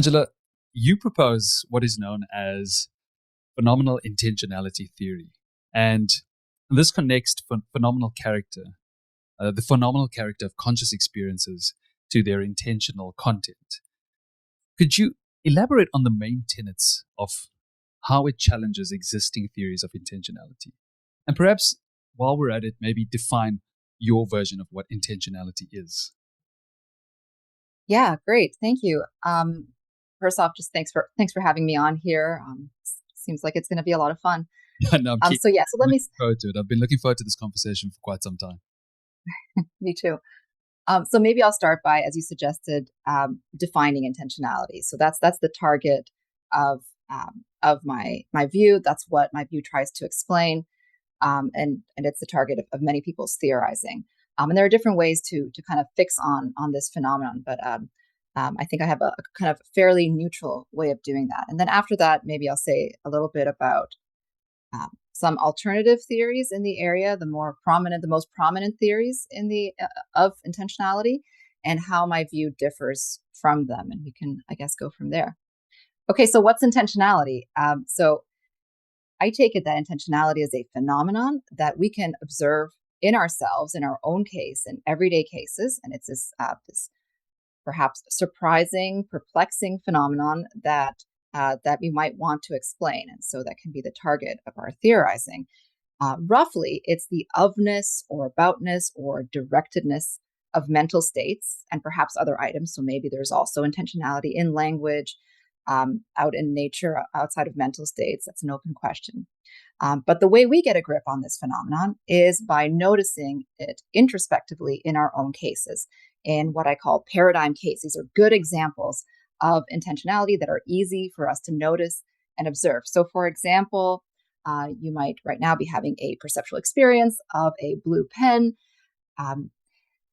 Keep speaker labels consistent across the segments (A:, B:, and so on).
A: Angela, you propose what is known as Phenomenal Intentionality Theory. And this connects phenomenal character, the phenomenal character of conscious experiences to their intentional content. Could you elaborate on the main tenets of how it challenges existing theories of intentionality? And perhaps while we're at it, maybe define your version of what intentionality is.
B: Yeah, great. Thank you. First off, just thanks for having me on here. Seems like it's going to be a lot of fun.
A: No, I'm
B: So let me.
A: looking forward to it. I've been looking forward to this conversation for quite some time.
B: Me too. So maybe I'll start by, as you suggested, defining intentionality. So that's the target of my view. That's what my view tries to explain, and it's the target of many people's theorizing. And there are different ways to kind of fix on this phenomenon, but I think I have a kind of fairly neutral way of doing that. And then after that, maybe I'll say a little bit about some alternative theories in the area, the most prominent theories in the of intentionality, and how my view differs from them. And we can, I guess, go from there. Okay, so what's intentionality? So I take it that intentionality is a phenomenon that we can observe in ourselves, in our own case, in everyday cases, and it's this perhaps surprising, perplexing phenomenon that we might want to explain. And so that can be the target of our theorizing. Roughly, it's the ofness or aboutness or directedness of mental states and perhaps other items. So maybe there's also intentionality in language, out in nature, outside of mental states. That's an open question. But the way we get a grip on this phenomenon is by noticing it introspectively in our own cases, in what I call paradigm cases. These are good examples of intentionality that are easy for us to notice and observe. So, for example, you might right now be having a perceptual experience of a blue pen.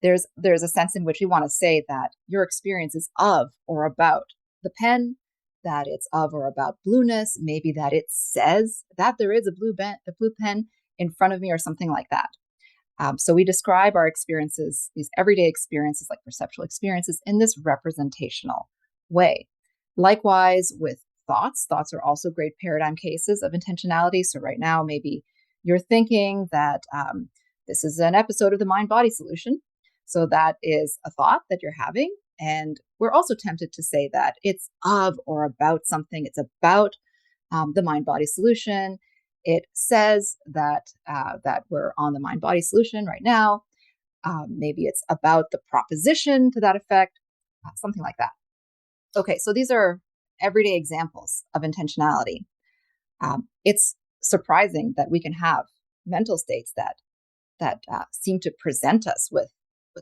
B: There's a sense in which we want to say that your experience is of or about the pen, that it's of or about blueness, maybe that it says that there is a blue pen in front of me or something like that. So we describe our experiences, these everyday experiences like perceptual experiences, in this representational way. Likewise with thoughts. Thoughts are also great paradigm cases of intentionality. So right now, maybe you're thinking that this is an episode of the mind-body solution. So that is a thought that you're having. And we're also tempted to say that it's of or about something. It's about the mind-body solution. It says that we're on the mind-body solution right now. Maybe it's about the proposition to that effect, something like that. Okay, so these are everyday examples of intentionality. It's surprising that we can have mental states that seem to present us with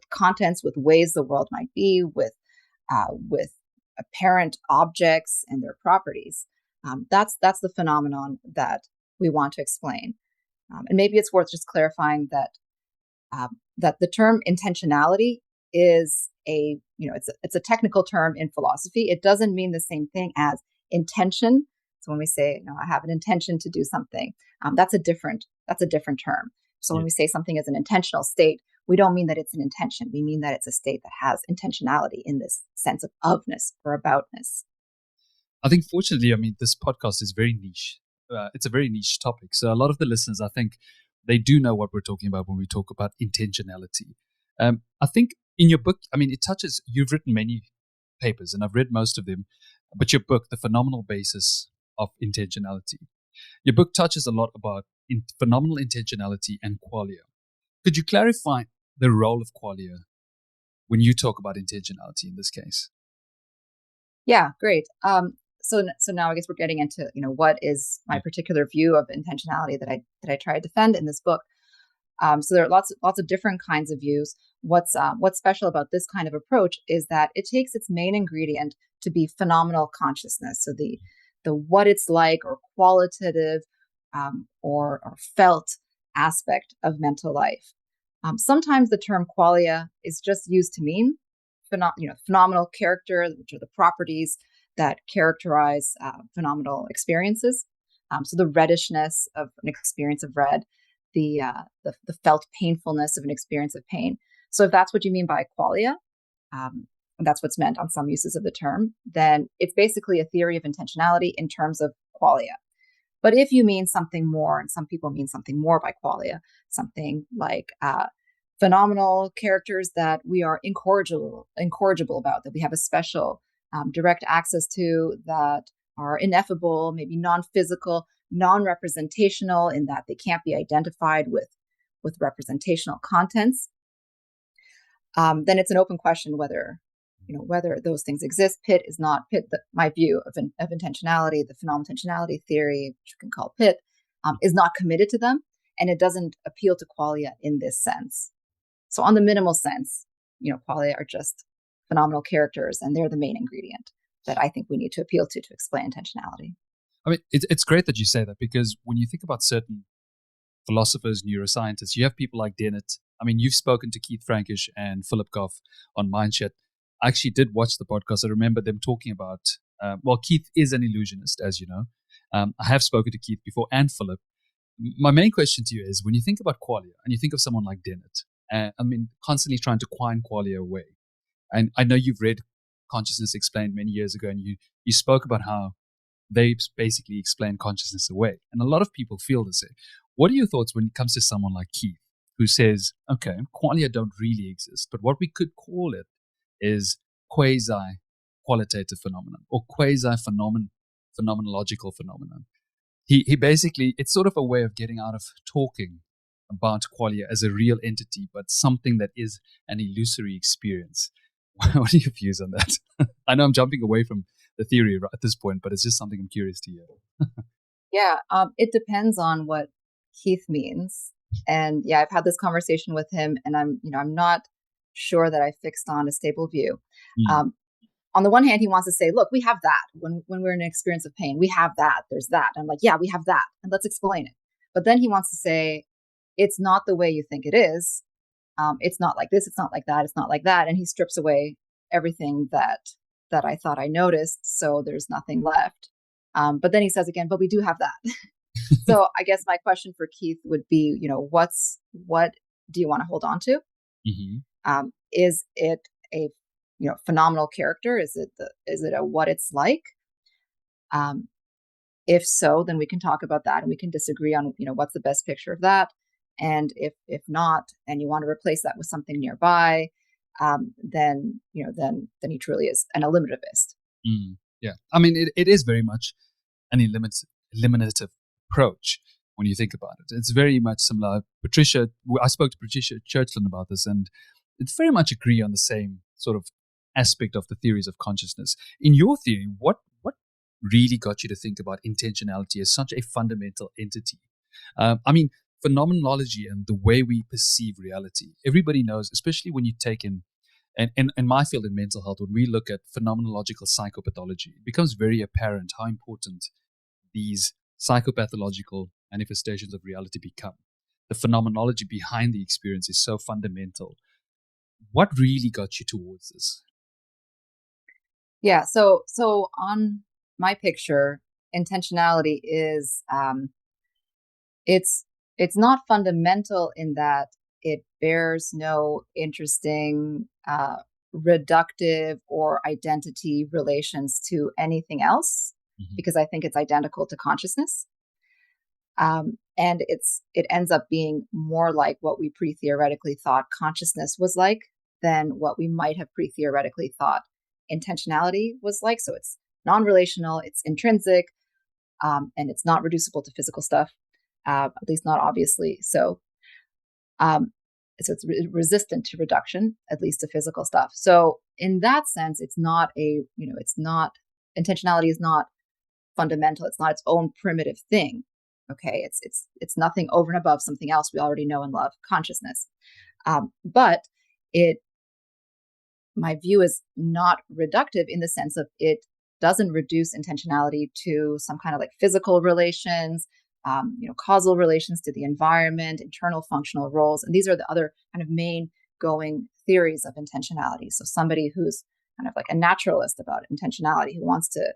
B: contents, with ways the world might be, with apparent objects and their properties. That's the phenomenon that we want to explain. And maybe it's worth just clarifying that the term intentionality is it's a technical term in philosophy. It doesn't mean the same thing as intention. So when we say, I have an intention to do something, that's a different term. So when we say something is an intentional state, we don't mean that it's an intention. We mean that it's a state that has intentionality in this sense of ofness or aboutness.
A: I think, fortunately, this podcast is very niche. It's a very niche topic. So a lot of the listeners, I think, they do know what we're talking about when we talk about intentionality. I think in your book, it touches, you've written many papers and I've read most of them, but your book, The Phenomenal Basis of Intentionality, your book touches a lot about phenomenal intentionality and qualia. Could you clarify the role of qualia when you talk about intentionality in this case?
B: Yeah, great. So now I guess we're getting into what is my particular view of intentionality that I try to defend in this book. So there are lots of different kinds of views. What's special about this kind of approach is that it takes its main ingredient to be phenomenal consciousness. So the what it's like or qualitative or felt aspect of mental life. Sometimes the term qualia is just used to mean phenomenal character, which are the properties that characterize phenomenal experiences. So the reddishness of an experience of red, the felt painfulness of an experience of pain. So if that's what you mean by qualia, and that's what's meant on some uses of the term, then it's basically a theory of intentionality in terms of qualia. But if you mean something more, and some people mean something more by qualia, something like phenomenal characters that we are incorrigible about, that we have a special direct access to, that are ineffable, maybe non-physical, non-representational, in that they can't be identified with representational contents, then it's an open question whether those things exist. My view of intentionality, the Phenomenal Intentionality Theory, which you can call PIT, is not committed to them, and it doesn't appeal to qualia in this sense. So on the minimal sense, qualia are just phenomenal characters, and they're the main ingredient that I think we need to appeal to explain intentionality.
A: I mean, it's great that you say that, because when you think about certain philosophers, neuroscientists, you have people like Dennett. I mean, you've spoken to Keith Frankish and Philip Goff on Mindshit. I actually did watch the podcast. I remember them talking about, Keith is an illusionist, as you know. I have spoken to Keith before, and Philip. My main question to you is, when you think about qualia and you think of someone like Dennett, constantly trying to quine qualia away. And I know you've read Consciousness Explained many years ago, and you spoke about how they basically explain consciousness away. And a lot of people feel the same. What are your thoughts when it comes to someone like Keith, who says, okay, qualia don't really exist, but what we could call it is quasi-qualitative phenomenon, or quasi-phenomenological phenomenon. He basically, it's sort of a way of getting out of talking about qualia as a real entity, but something that is an illusory experience. What are your views on that? I know I'm jumping away from the theory at this point, but it's just something I'm curious to hear.
B: Yeah, it depends on what Keith means. And yeah, I've had this conversation with him, and I'm not sure that I fixed on a stable view. On the one hand, he wants to say, look, we have that when we're in an experience of pain, we have that, there's that. I'm like, yeah, we have that, and let's explain it. But then he wants to say, it's not the way you think it is. It's not like this, it's not like that, it's not like that. And he strips away everything that I thought I noticed, so there's nothing left. But then he says again, but we do have that. So I guess my question for Keith would be, what do you want to hold on to?
A: Mm-hmm.
B: Is it a phenomenal character? Is it a what it's like? If so, then we can talk about that, and we can disagree on what's the best picture of that. And if not, and you want to replace that with something nearby, then he truly is an eliminativist.
A: Yeah, I mean, it is very much an eliminative approach when you think about it. It's very much similar. I spoke to Patricia Churchland about this, and it's very much agree on the same sort of aspect of the theories of consciousness. In your theory, what really got you to think about intentionality as such a fundamental entity? Phenomenology and the way we perceive reality. Everybody knows, especially when you take in my field in mental health, when we look at phenomenological psychopathology, it becomes very apparent how important these psychopathological manifestations of reality become. The phenomenology behind the experience is so fundamental. What really got you towards this?
B: Yeah, so on my picture, intentionality is it's not fundamental in that it bears no interesting reductive or identity relations to anything else, because I think it's identical to consciousness. And it ends up being more like what we pre-theoretically thought consciousness was like than what we might have pre-theoretically thought intentionality was like. So it's non-relational, it's intrinsic, and it's not reducible to physical stuff, at least not obviously. So it's resistant to reduction, at least to physical stuff. So in that sense, it's not intentionality is not fundamental. It's not its own primitive thing. Okay, it's nothing over and above something else we already know and love, consciousness. But my view is not reductive in the sense of it doesn't reduce intentionality to some kind of like physical relations, causal relations to the environment, internal functional roles. And these are the other kind of main going theories of intentionality. So somebody who's kind of like a naturalist about intentionality, who wants to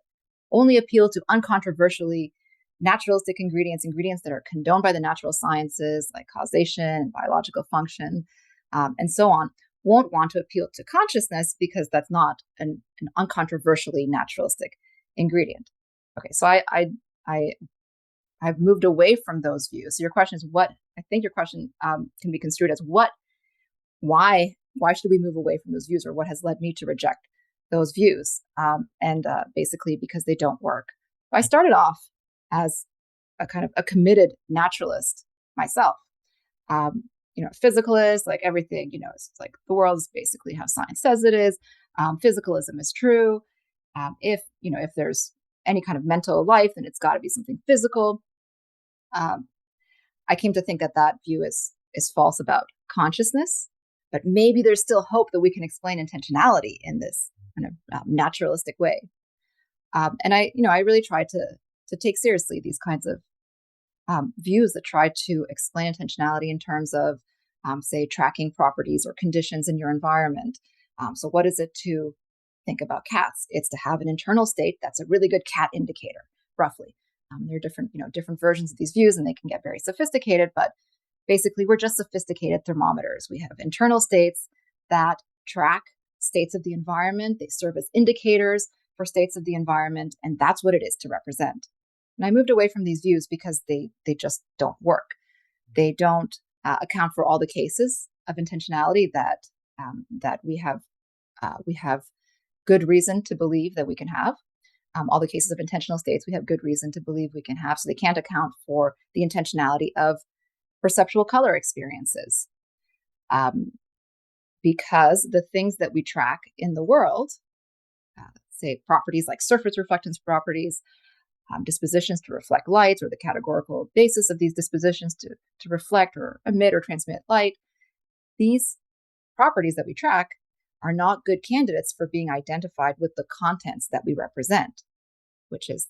B: only appeal to uncontroversially naturalistic ingredients that are condoned by the natural sciences, like causation and biological function, and so on, won't want to appeal to consciousness because that's not an uncontroversially naturalistic ingredient. Okay, so I've moved away from those views. So your question is what? I think your question can be construed as why should we move away from those views, or what has led me to reject those views? And basically because they don't work. I started off as a kind of a committed naturalist myself. Physicalist, like everything, it's like the world is basically how science says it is. Physicalism is true. If there's any kind of mental life, then it's got to be something physical. I came to think that view is false about consciousness, but maybe there's still hope that we can explain intentionality in this kind of naturalistic way. And I really tried to take seriously these kinds of views that try to explain intentionality in terms of, say, tracking properties or conditions in your environment. So what is it to think about cats? It's to have an internal state that's a really good cat indicator, roughly. There are different versions of these views, and they can get very sophisticated, but basically we're just sophisticated thermometers. We have internal states that track states of the environment. They serve as indicators for states of the environment, and that's what it is to represent. And I moved away from these views because they just don't work. They don't account for all the cases of intentionality that we have good reason to believe that we can have. All the cases of intentional states we have good reason to believe we can have. So they can't account for the intentionality of perceptual color experiences. Because the things that we track in the world, say properties like surface reflectance properties, dispositions to reflect light, or the categorical basis of these dispositions to reflect or emit or transmit light, these properties that we track are not good candidates for being identified with the contents that we represent, which is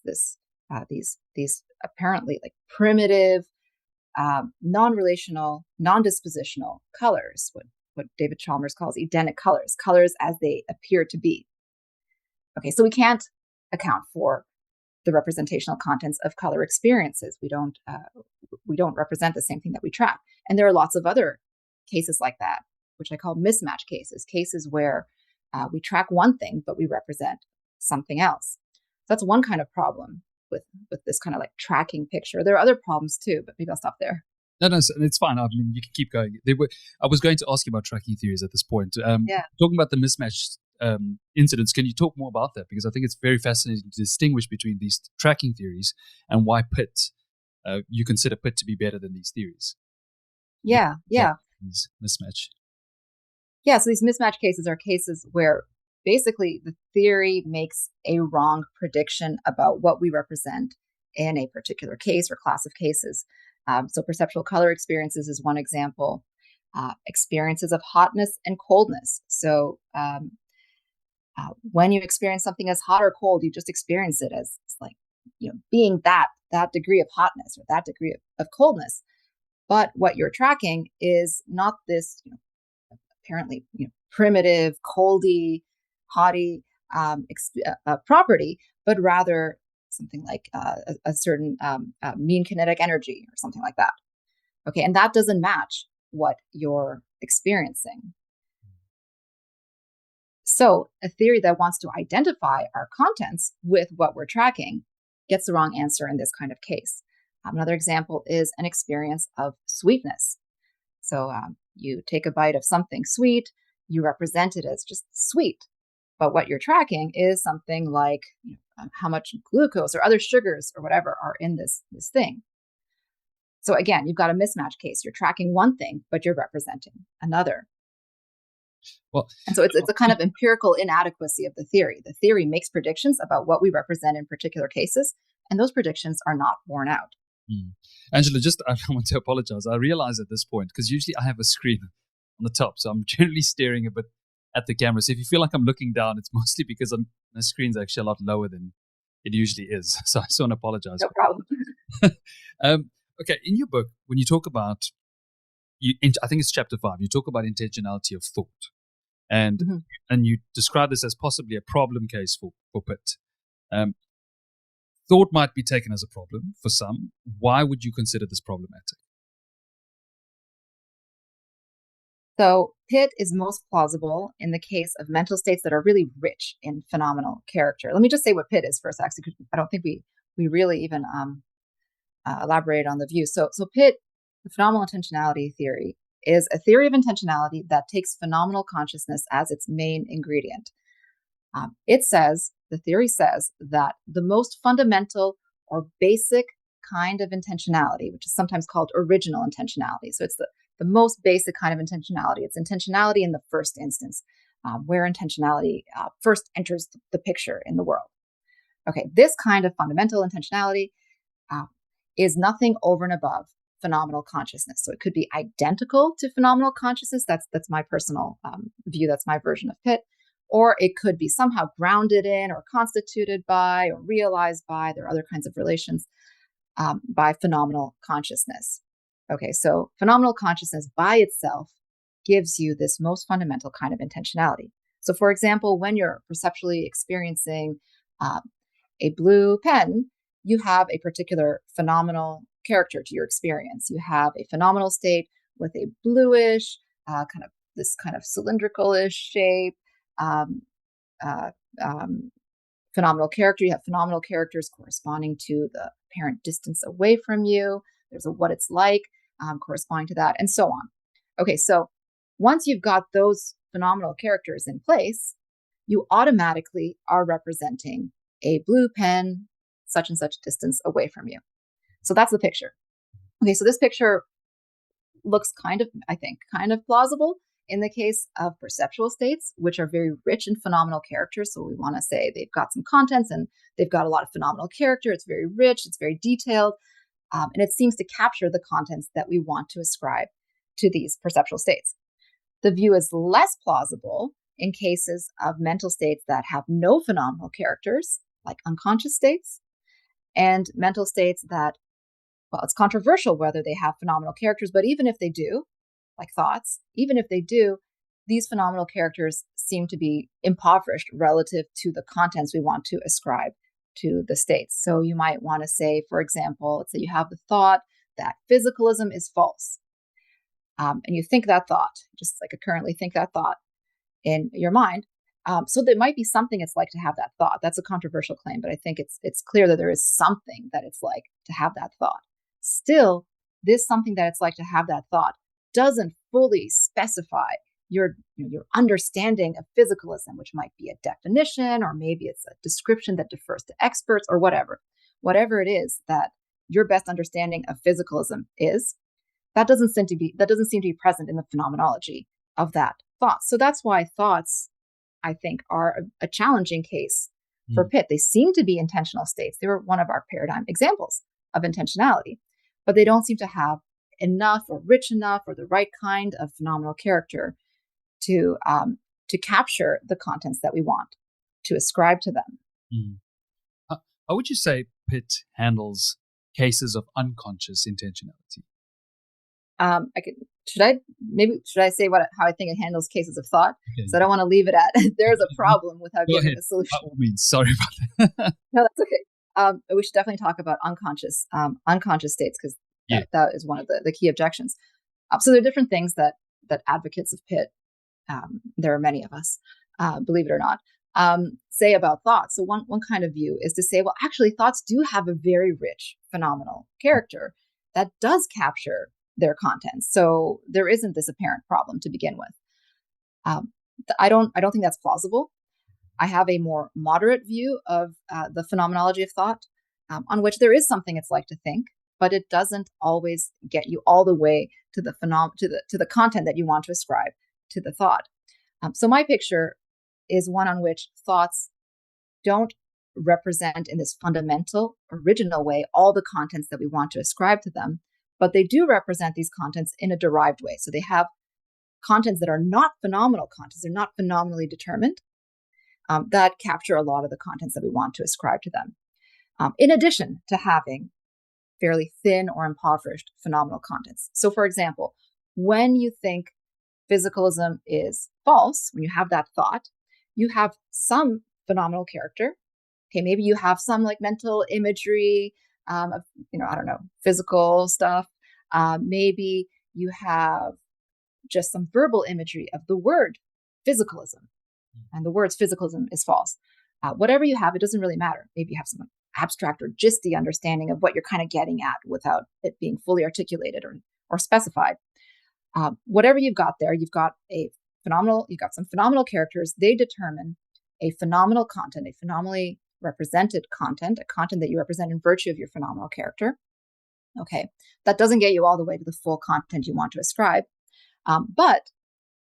B: these apparently like primitive, non-relational, non-dispositional colors, what David Chalmers calls Edenic colors as they appear to be. Okay, so we can't account for the representational contents of color experiences. We don't represent the same thing that we track. And there are lots of other cases like that, which I call mismatch cases where we track one thing, but we represent something else. So that's one kind of problem with this kind of like tracking picture. There are other problems too, but maybe I'll stop there.
A: No, it's fine. I mean, you can keep going. I was going to ask you about tracking theories at this point.
B: Yeah.
A: Talking about the mismatch incidents, can you talk more about that? Because I think it's very fascinating to distinguish between these tracking theories and why you consider PIT to be better than these theories.
B: Yeah.
A: These mismatch.
B: Yeah, so these mismatch cases are cases where basically the theory makes a wrong prediction about what we represent in a particular case or class of cases. So perceptual color experiences is one example. Experiences of hotness and coldness. So when you experience something as hot or cold, you just experience it as like, being that degree of hotness or that degree of coldness. But what you're tracking is not this, apparently, primitive, coldy, haughty property, but rather something like a certain mean kinetic energy or something like that. Okay, and that doesn't match what you're experiencing. So a theory that wants to identify our contents with what we're tracking gets the wrong answer in this kind of case. Another example is an experience of sweetness. So you take a bite of something sweet, you represent it as just sweet. But what you're tracking is something like how much glucose or other sugars or whatever are in this thing. So again, you've got a mismatch case. You're tracking one thing, but you're representing another.
A: Well,
B: and so it's a kind of empirical inadequacy of the theory. The theory makes predictions about what we represent in particular cases, and those predictions are not borne out.
A: Angela, I want to apologize. I realize at this point, because usually I have a screen on the top, so I'm generally staring a bit at the camera. So if you feel like I'm looking down, it's mostly because my screen's actually a lot lower than it usually is. So I just want to apologize.
B: No problem.
A: Okay, in your book, when you talk about, I think it's chapter 5, you talk about intentionality of thought. And you describe this as possibly a problem case for PIT. Thought might be taken as a problem for some. Why would you consider this problematic?
B: So PIT is most plausible in the case of mental states that are really rich in phenomenal character. Let me just say what PIT is first, actually, because I don't think we really even elaborate on the view. So PIT, the Phenomenal Intentionality Theory, is a theory of intentionality that takes phenomenal consciousness as its main ingredient. The theory says that the most fundamental or basic kind of intentionality, which is sometimes called original intentionality. So it's the most basic kind of intentionality. It's intentionality in the first instance, where intentionality first enters the picture in the world. Okay, this kind of fundamental intentionality is nothing over and above phenomenal consciousness. So it could be identical to phenomenal consciousness. That's my personal view. That's my version of PIT. Or it could be somehow grounded in or constituted by or realized by, there are other kinds of relations, by phenomenal consciousness. Okay, so phenomenal consciousness by itself gives you this most fundamental kind of intentionality. So for example, when you're perceptually experiencing a blue pen, you have a particular phenomenal character to your experience. You have a phenomenal state with a bluish, this kind of cylindrical-ish shape, phenomenal character. You have phenomenal characters corresponding to the apparent distance away from you. There's a what it's like corresponding to that, and so on. Okay, so once you've got those phenomenal characters in place, you automatically are representing a blue pen, such and such distance away from you. So that's the picture. Okay, so this picture looks kind of plausible in the case of perceptual states, which are very rich in phenomenal characters. So we want to say they've got some contents and they've got a lot of phenomenal character. It's very rich, it's very detailed, and it seems to capture the contents that we want to ascribe to these perceptual states. The view is less plausible in cases of mental states that have no phenomenal characters, like unconscious states, and mental states that, well, it's controversial whether they have phenomenal characters, but even if they do, like thoughts, even if they do, these phenomenal characters seem to be impoverished relative to the contents we want to ascribe to the states. So you might want to say, for example, let's say you have the thought that physicalism is false. And you think that thought, just like currently think that thought in your mind. So there might be something it's like to have that thought. That's a controversial claim, but I think it's clear that there is something that it's like to have that thought. Still, this something that it's like to have that thought doesn't fully specify your understanding of physicalism, which might be a definition, or maybe it's a description that defers to experts, or whatever it is that your best understanding of physicalism is. That doesn't seem to be present in the phenomenology of that thought. So that's why thoughts, I think, are a challenging case for PIT. They seem to be intentional states. They were one of our paradigm examples of intentionality, but they don't seem to have enough or rich enough or the right kind of phenomenal character to capture the contents that we want to ascribe to them.
A: How would you say PIT handles cases of unconscious intentionality?
B: Should I say how I think it handles cases of thought? Okay. So I don't want to leave it at there's a problem without giving a solution.
A: By all means, sorry about that.
B: No, that's okay. We should definitely talk about unconscious states, because that is one of the key objections. So there are different things that advocates of PIT, there are many of us, believe it or not, say about thoughts. So one kind of view is to say, well, actually, thoughts do have a very rich phenomenal character that does capture their contents. So there isn't this apparent problem to begin with. I don't think that's plausible. I have a more moderate view of the phenomenology of thought, on which there is something it's like to think, but it doesn't always get you all the way to the to the content that you want to ascribe to the thought. So my picture is one on which thoughts don't represent in this fundamental, original way all the contents that we want to ascribe to them, but they do represent these contents in a derived way. So they have contents that are not phenomenal contents, they're not phenomenally determined, that capture a lot of the contents that we want to ascribe to them, in addition to having fairly thin or impoverished phenomenal contents. So for example, when you think physicalism is false, when you have that thought, you have some phenomenal character. Okay, maybe you have some like mental imagery of, I don't know, physical stuff. Maybe you have just some verbal imagery of the word physicalism. And the words physicalism is false. Whatever you have, it doesn't really matter. Maybe you have some abstract or gisty understanding of what you're kind of getting at without it being fully articulated or specified. Whatever you've got there, you've got some phenomenal characters. They determine a phenomenal content, a phenomenally represented content, a content that you represent in virtue of your phenomenal character. Okay, that doesn't get you all the way to the full content you want to ascribe. But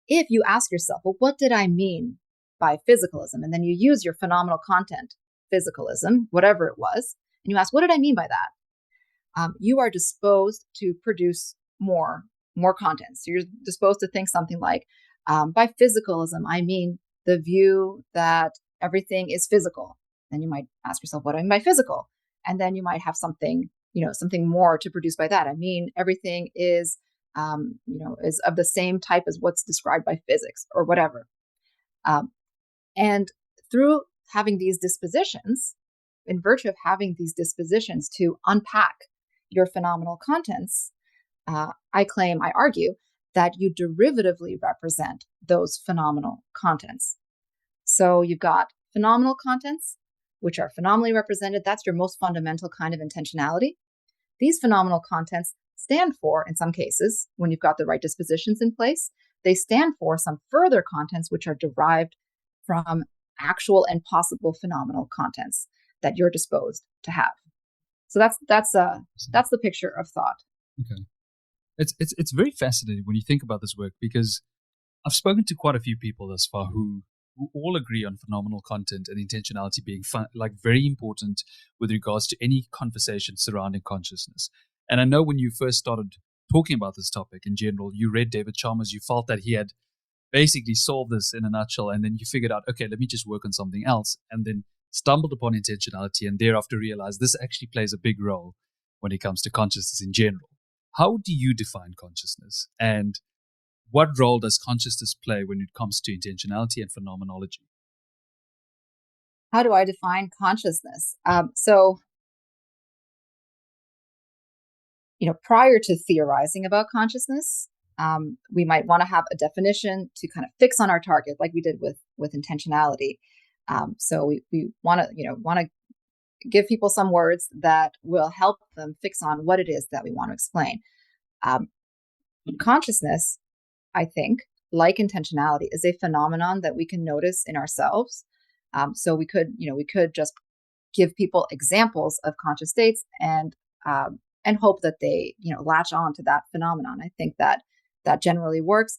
B: if you ask yourself, well, what did I mean by physicalism? And then you use your phenomenal content, physicalism, whatever it was, and you ask, what did I mean by that? You are disposed to produce more content. So you're disposed to think something like, by physicalism, I mean the view that everything is physical. Then you might ask yourself, what do I mean by physical? And then you might have something more to produce by that. I mean, everything is of the same type as what's described by physics or whatever. And through having these dispositions, in virtue of having these dispositions to unpack your phenomenal contents, I argue that you derivatively represent those phenomenal contents. So you've got phenomenal contents, which are phenomenally represented. That's your most fundamental kind of intentionality. These phenomenal contents stand for, in some cases, when you've got the right dispositions in place, they stand for some further contents which are derived from actual and possible phenomenal contents that you're disposed to have. So that's the picture of thought.
A: Okay, it's very fascinating when you think about this work, because I've spoken to quite a few people thus far who all agree on phenomenal content and intentionality being very important with regards to any conversation surrounding consciousness. And I know when you first started talking about this topic in general, you read David Chalmers, you felt that he had basically solved this in a nutshell, and then you figured out, okay, let me just work on something else, and then stumbled upon intentionality, and thereafter realized this actually plays a big role when it comes to consciousness in general. How do you define consciousness, and what role does consciousness play when it comes to intentionality and phenomenology?
B: How do I define consciousness? Prior to theorizing about consciousness, we might want to have a definition to kind of fix on our target, like we did with intentionality. So we want to give people some words that will help them fix on what it is that we want to explain. Consciousness, I think, like intentionality, is a phenomenon that we can notice in ourselves. So we could just give people examples of conscious states and hope that they latch on to that phenomenon. I think that generally works.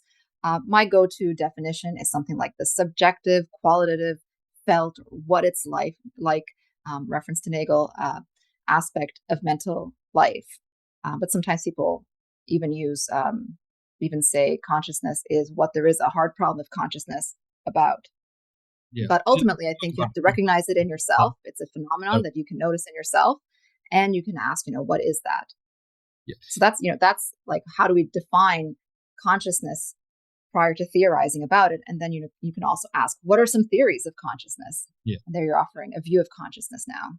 B: My go-to definition is something like the subjective, qualitative, felt, what it's like, reference to Nagel, aspect of mental life. But sometimes people even say consciousness is what there is a hard problem of consciousness about. Yeah. But ultimately, I think you have to recognize it in yourself. It's a phenomenon that you can notice in yourself, and you can ask, what is that? Yeah. So that's like, how do we define consciousness prior to theorizing about it? And then you can also ask, what are some theories of consciousness? Yeah. And there you're offering a view of consciousness now.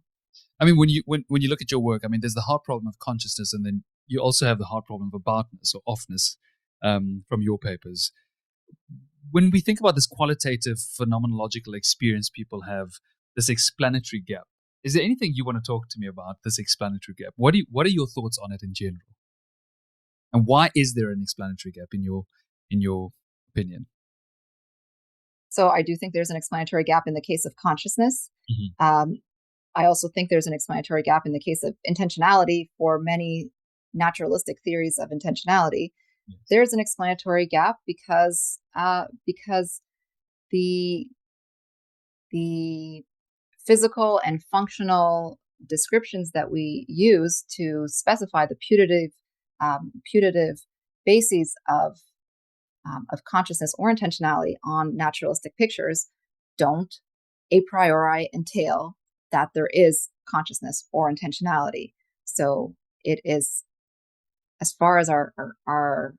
A: I mean, when you look at your work, I mean, there's the hard problem of consciousness, and then you also have the hard problem of aboutness or offness from your papers. When we think about this qualitative phenomenological experience people have, this explanatory gap, is there anything you want to talk to me about this explanatory gap? What are your thoughts on it in general? And why is there an explanatory gap in your opinion?
B: So I do think there's an explanatory gap in the case of consciousness. Mm-hmm. I also think there's an explanatory gap in the case of intentionality for many naturalistic theories of intentionality. Yes. There's an explanatory gap because the physical and functional descriptions that we use to specify the putative bases of consciousness or intentionality on naturalistic pictures don't a priori entail that there is consciousness or intentionality. So it is, as far as our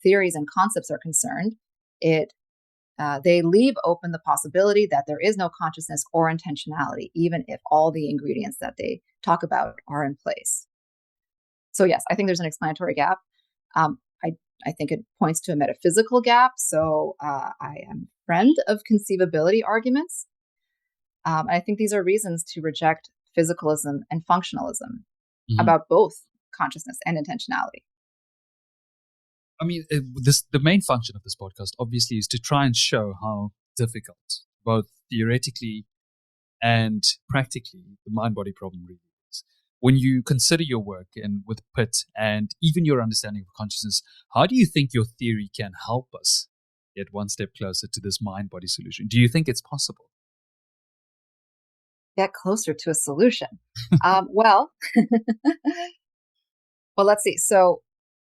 B: theories and concepts are concerned, they leave open the possibility that there is no consciousness or intentionality, even if all the ingredients that they talk about are in place. So yes, I think there's an explanatory gap. I I think it points to a metaphysical gap. So I am a friend of conceivability arguments. I think these are reasons to reject physicalism and functionalism about both consciousness and intentionality.
A: I mean, the main function of this podcast obviously is to try and show how difficult, both theoretically and practically, the mind-body problem really is. When you consider your work and with Pitt and even your understanding of consciousness, how do you think your theory can help us get one step closer to this mind-body solution? Do you think it's possible?
B: Get closer to a solution. Well, let's see. So,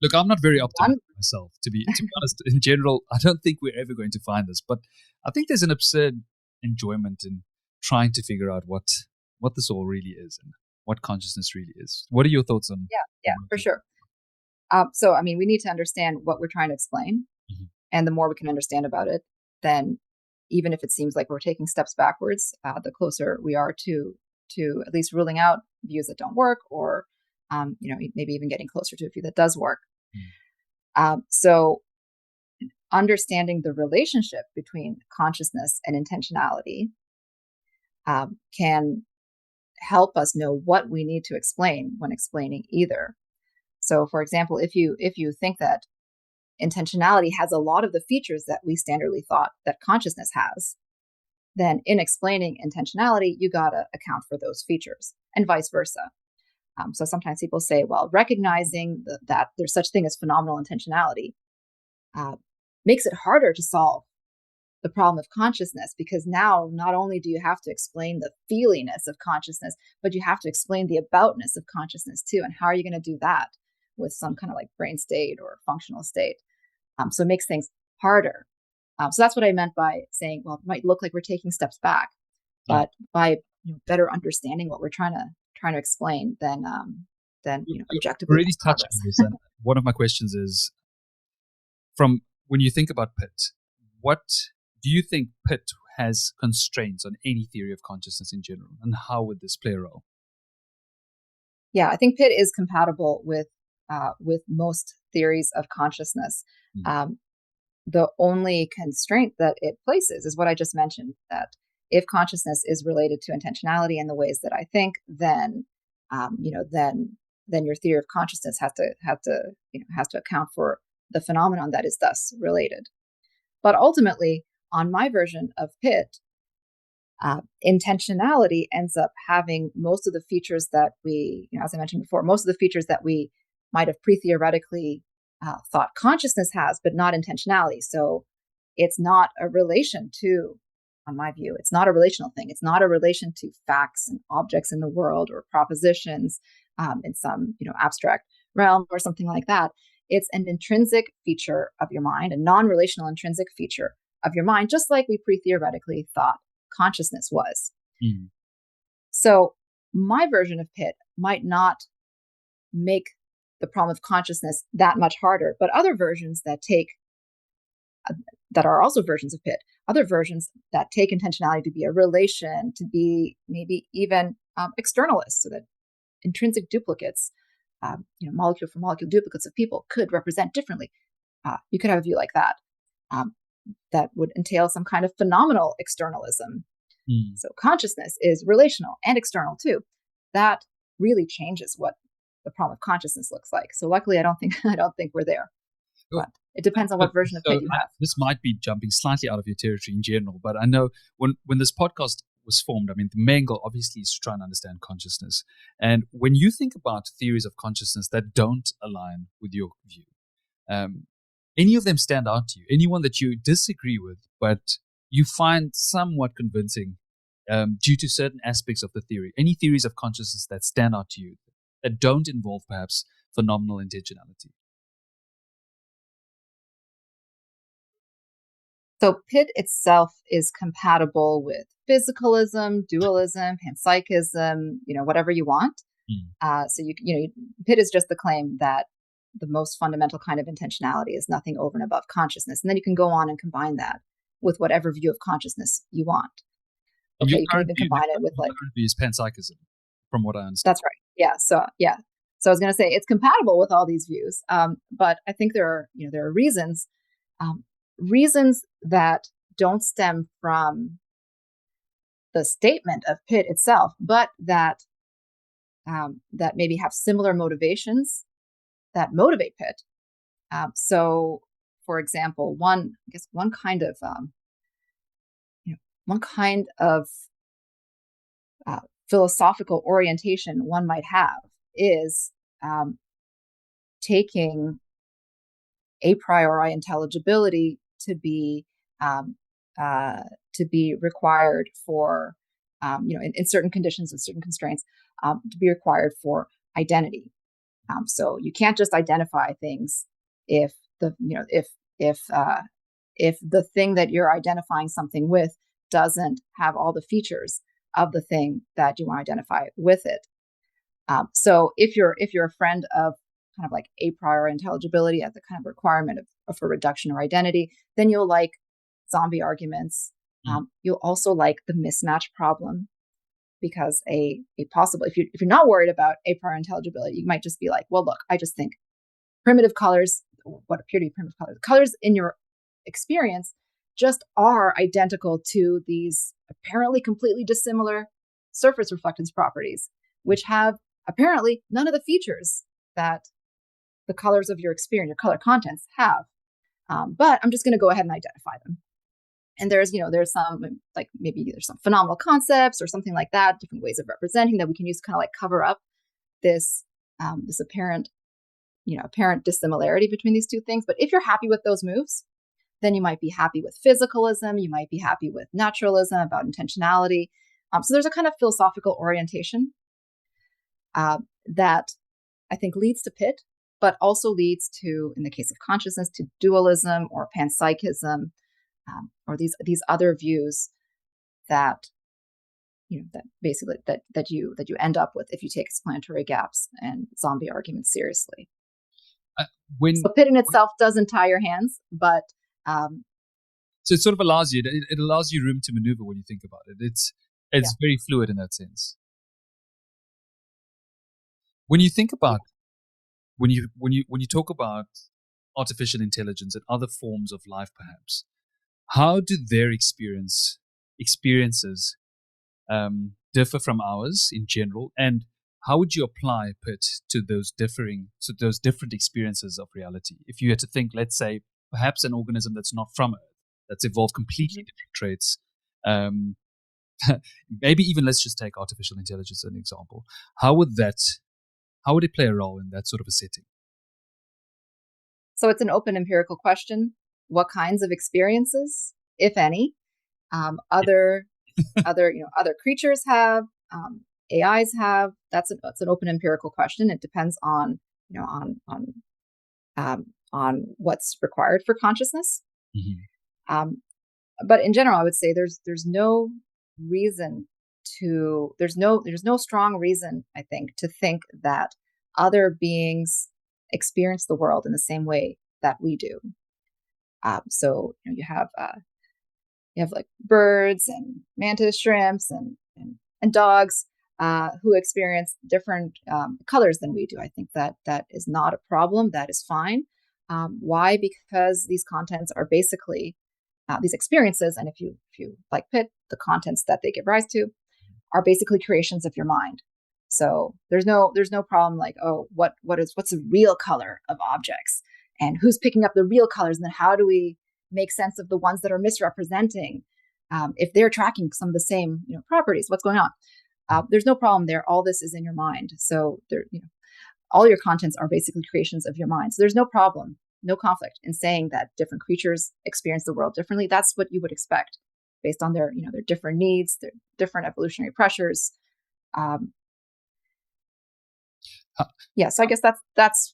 A: look, I'm not very optimistic myself, to be honest. In general, I don't think we're ever going to find this, but I think there's an absurd enjoyment in trying to figure out what this all really is and what consciousness really is. What are your thoughts on?
B: Yeah, for sure. So, I mean, we need to understand what we're trying to explain, and the more we can understand about it, then even if it seems like we're taking steps backwards, the closer we are to at least ruling out views that don't work, or maybe even getting closer to a view that does work. So understanding the relationship between consciousness and intentionality can help us know what we need to explain when explaining either. So, for example, if you think that intentionality has a lot of the features that we standardly thought that consciousness has, then in explaining intentionality, you got to account for those features, and vice versa. So sometimes people say, well, recognizing that there's such thing as phenomenal intentionality makes it harder to solve the problem of consciousness, because now not only do you have to explain the feeliness of consciousness, but you have to explain the aboutness of consciousness too. And how are you going to do that with some kind of like brain state or functional state? So it makes things harder. So that's what I meant by saying, well, it might look like we're taking steps back, but by better understanding what we're trying to explain, then objectively.
A: Really touched on this. And one of my questions is, from when you think about Pitt, what do you think Pitt has constraints on any theory of consciousness in general, and how would this play a role?
B: Yeah, I think Pitt is compatible with most theories of consciousness. The only constraint that it places is what I just mentioned, that if consciousness is related to intentionality in the ways that I think, then your theory of consciousness has to account for the phenomenon that is thus related. But ultimately, on my version of Pitt, intentionality ends up having most of the features that we, as I mentioned before, most of the features that we might have pre-theoretically thought consciousness has, but not intentionality. So it's not a relation to, on my view, it's not a relational thing. It's not a relation to facts and objects in the world or propositions in some abstract realm or something like that. It's an intrinsic feature of your mind, a non-relational intrinsic feature of your mind, just like we pre-theoretically thought consciousness was. So my version of Pitt might not make the problem of consciousness that much harder, but other versions that are also versions of Pitt, other versions that take intentionality to be a relation, to be maybe even externalist, so that intrinsic duplicates, molecule for molecule duplicates of people could represent differently. You could have a view like that. That would entail some kind of phenomenal externalism. So consciousness is relational and external too. That really changes what the problem of consciousness looks like. So luckily, I don't think we're there. But it depends on what version of Pitt you have.
A: This might be jumping slightly out of your territory in general, but I know when this podcast was formed, I mean, the main goal obviously is to try and understand consciousness. And when you think about theories of consciousness that don't align with your view, any of them stand out to you? Anyone that you disagree with, but you find somewhat convincing due to certain aspects of the theory? Any theories of consciousness that stand out to you that don't involve perhaps phenomenal intentionality?
B: So Pitt itself is compatible with physicalism, dualism, panpsychism, whatever you want. So Pitt is just the claim that the most fundamental kind of intentionality is nothing over and above consciousness, and then you can go on and combine that with whatever view of consciousness you want. Okay, you can even combine it with like
A: is panpsychism, from what I understand.
B: That's right. Yeah. So I was going to say it's compatible with all these views, but I think there are reasons that don't stem from the statement of Pitt itself, but that maybe have similar motivations that motivate Pitt. So, for example, one kind of philosophical orientation one might have is taking a priori intelligibility to be required for, in certain conditions and certain constraints, to be required for identity. So you can't just identify things if the thing that you're identifying something with doesn't have all the features of the thing that you want to identify with it. So if you're a friend of kind of like a priori intelligibility as a kind of requirement of a reduction or identity, then you'll like zombie arguments. You'll also like the mismatch problem, because a possible, if you're not worried about a priori intelligibility, you might just be like, well, look, I just think primitive colors, what appear to be primitive colors in your experience just are identical to these apparently completely dissimilar surface reflectance properties, which have apparently none of the features that the colors of your experience, your color contents have. But I'm just going to go ahead and identify them. And there's some, like maybe there's some phenomenal concepts or something like that, different ways of representing that we can use to kind of like cover up this apparent dissimilarity between these two things. But if you're happy with those moves, then you might be happy with physicalism. You might be happy with naturalism, about intentionality. So there's a kind of philosophical orientation that I think leads to Pitt, but also leads to, in the case of consciousness, to dualism or panpsychism, or these other views that that basically that you end up with if you take explanatory gaps and zombie arguments seriously. So Pitt in itself doesn't tie your hands, but
A: so it sort of allows you, it allows you room to maneuver when you think about it. It's very fluid in that sense. When you think about when you talk about artificial intelligence and other forms of life, perhaps, how do their experiences differ from ours in general, and how would you apply Pitt to those different experiences of reality? If you had to think, let's say, perhaps an organism that's not from Earth, that's evolved completely different traits, maybe even let's just take artificial intelligence as an example. How would it play a role in that sort of a setting?
B: So it's an open empirical question. What kinds of experiences, if any, other creatures have, AIs have? That's an open empirical question. It depends on what's required for consciousness. Mm-hmm. But in general, I would say there's no strong reason, I think, to think that other beings experience the world in the same way that we do. So you have like birds and mantis shrimps and dogs who experience different colors than we do. I think that is not a problem. That is fine. Why? Because these contents are basically these experiences, and if you like Pitt, the contents that they give rise to are basically creations of your mind. So there's no problem like, oh, what's the real color of objects, and who's picking up the real colors, and then how do we make sense of the ones that are misrepresenting if they're tracking some of the same properties? What's going on? There's no problem there. All this is in your mind. So all your contents are basically creations of your mind. So there's no problem, no conflict in saying that different creatures experience the world differently. That's what you would expect based on their different needs, their different evolutionary pressures. So I guess that's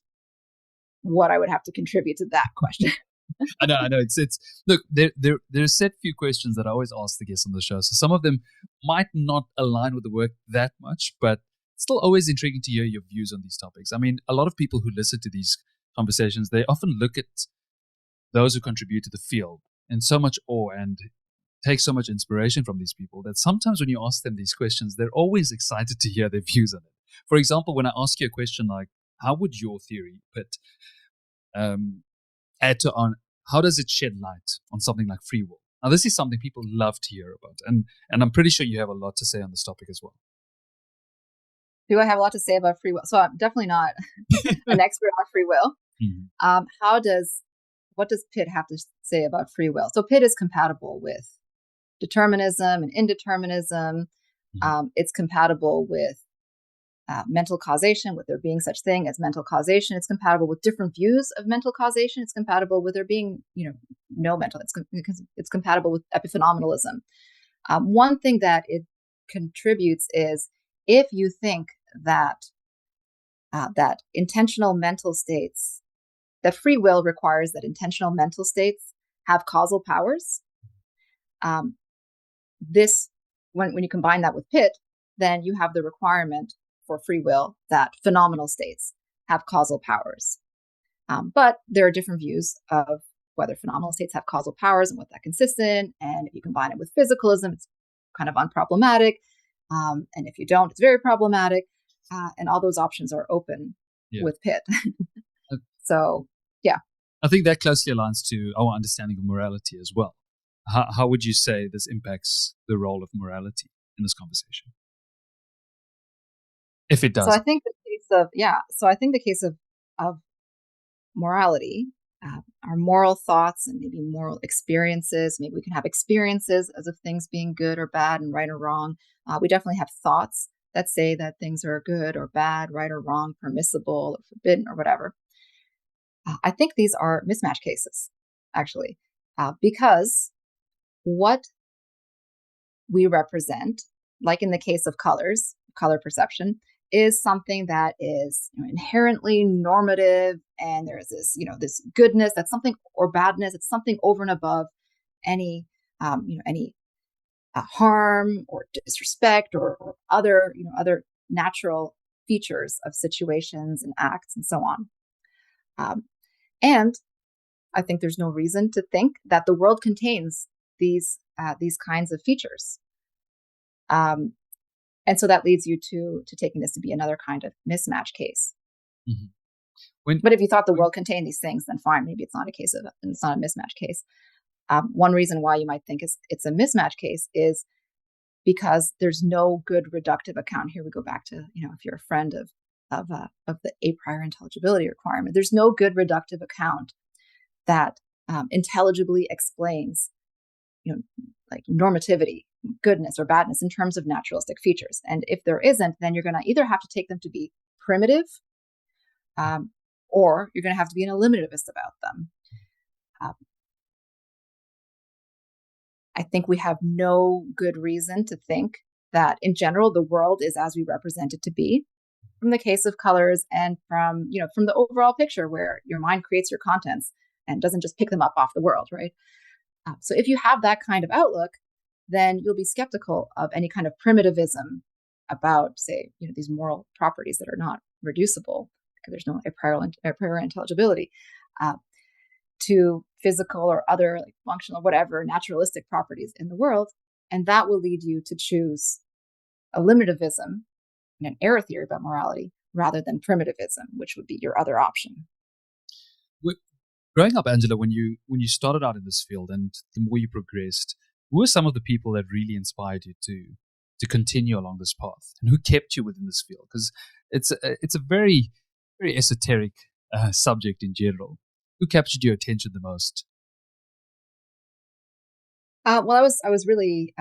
B: what I would have to contribute to that question.
A: I know. It's look, there's a set few questions that I always ask the guests on the show. So some of them might not align with the work that much, but it's still always intriguing to hear your views on these topics. I mean, a lot of people who listen to these conversations, they often look at those who contribute to the field in so much awe and take so much inspiration from these people that sometimes when you ask them these questions, they're always excited to hear their views on it. For example, when I ask you a question like, how would your theory, Pitt, add to on how does it shed light on something like free will? Now, this is something people love to hear about, and I'm pretty sure you have a lot to say on this topic as well.
B: Do I have a lot to say about free will? So I'm definitely not an expert on free will. Mm-hmm. What does Pitt have to say about free will? So Pitt is compatible with determinism and indeterminism. Mm-hmm. It's compatible with mental causation, with there being such thing as mental causation. It's compatible with different views of mental causation. It's compatible with there being, no mental. It's compatible with epiphenomenalism. One thing that it contributes is if you think that intentional mental states, that free will requires that intentional mental states have causal powers. This, when you combine that with Pitt, then you have the requirement for free will that phenomenal states have causal powers. But there are different views of whether phenomenal states have causal powers and what that consists in. And if you combine it with physicalism, it's kind of unproblematic. And if you don't, it's very problematic. And all those options are open with Pitt. So, yeah.
A: I think that closely aligns to our understanding of morality as well. How would you say this impacts the role of morality in this conversation? If it does.
B: So I think the case of morality, our moral thoughts and maybe moral experiences. Maybe we can have experiences as of things being good or bad and right or wrong. We definitely have thoughts that say that things are good or bad, right or wrong, permissible or forbidden or whatever. I think these are mismatch cases, actually, because what we represent, like in the case of color perception, is something that is inherently normative, and there's this goodness that's something, or badness, it's something over and above any harm or disrespect or other natural features of situations and acts and so on. And I think there's no reason to think that the world contains these kinds of features. And so that leads you to taking this to be another kind of mismatch case. Mm-hmm. But if you thought the world contained these things, then fine, maybe it's not a mismatch case. One reason why you might think it's a mismatch case is because there's no good reductive account. Here we go back to, if you're a friend of the a priori intelligibility requirement, there's no good reductive account that intelligibly explains, like normativity, goodness or badness in terms of naturalistic features. And if there isn't, then you're going to either have to take them to be primitive, or you're going to have to be an eliminativist about them. I think we have no good reason to think that in general, the world is as we represent it to be, from the case of colors and from the overall picture where your mind creates your contents and doesn't just pick them up off the world, right? So if you have that kind of outlook, then you'll be skeptical of any kind of primitivism about, say, these moral properties that are not reducible, because there's no a priori intelligibility, to physical or other functional, whatever, naturalistic properties in the world. And that will lead you to choose eliminativism and an error theory about morality rather than primitivism, which would be your other option.
A: Growing up, Angela, when you started out in this field and the more you progressed, who were some of the people that really inspired you to continue along this path, and who kept you within this field? Because it's a very, very esoteric subject in general. Who captured your attention the most?
B: Well, I was really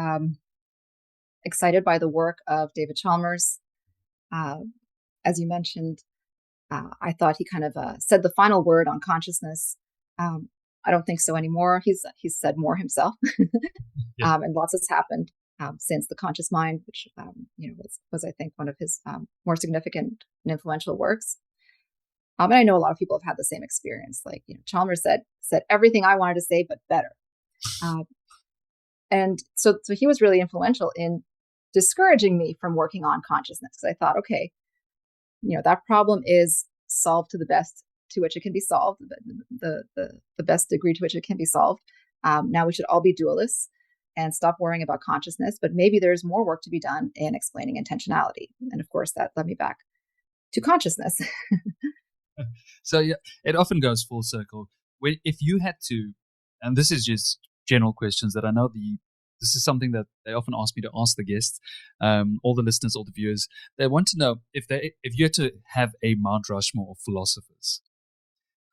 B: excited by the work of David Chalmers. As you mentioned, I thought he kind of said the final word on consciousness. I don't think so anymore. He's said more himself, yeah. And lots has happened since The Conscious Mind, which was I think one of his more significant and influential works. And I know a lot of people have had the same experience. Like Chalmers said everything I wanted to say, but better. And so he was really influential in discouraging me from working on consciousness, because I thought, okay, that problem is solved to the best to which it can be solved, the best degree to which it can be solved. Now we should all be dualists and stop worrying about consciousness, but maybe there's more work to be done in explaining intentionality. And of course, that led me back consciousness.
A: So yeah, it often goes full circle. If you had to, and this is just general questions that I know this is something that they often ask me to ask the guests, all the listeners, all the viewers. They want to know if you had to have a Mount Rushmore of philosophers,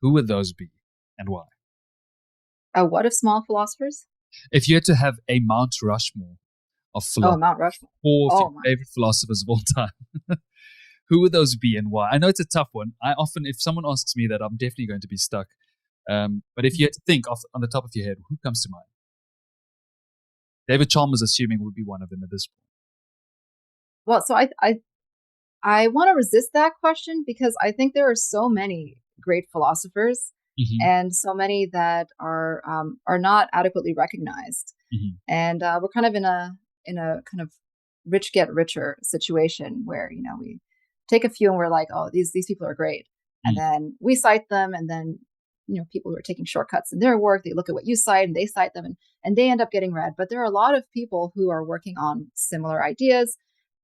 A: who would those be and why?
B: What of small philosophers?
A: If you had to have a Mount Rushmore of
B: Oh,
A: philosophers,
B: Mount Rushmore.
A: 4 of your
B: Oh my.
A: favorite philosophers of all time, who would those be and why? I know it's a tough one. I often, if someone asks me that, I'm definitely going to be stuck. But if you had to think on the top of your head, who comes to mind? David Chalmers, assuming, would be one of them at this point.
B: Well, so I want to resist that question because I think there are so many great philosophers and so many that are not adequately recognized. And we're kind of in a kind of rich get richer situation where, we take a few and we're like, oh, these people are great. And then we cite them, and then, people who are taking shortcuts in their work, they look at what you cite and they cite them, and they end up getting read. But there are a lot of people who are working on similar ideas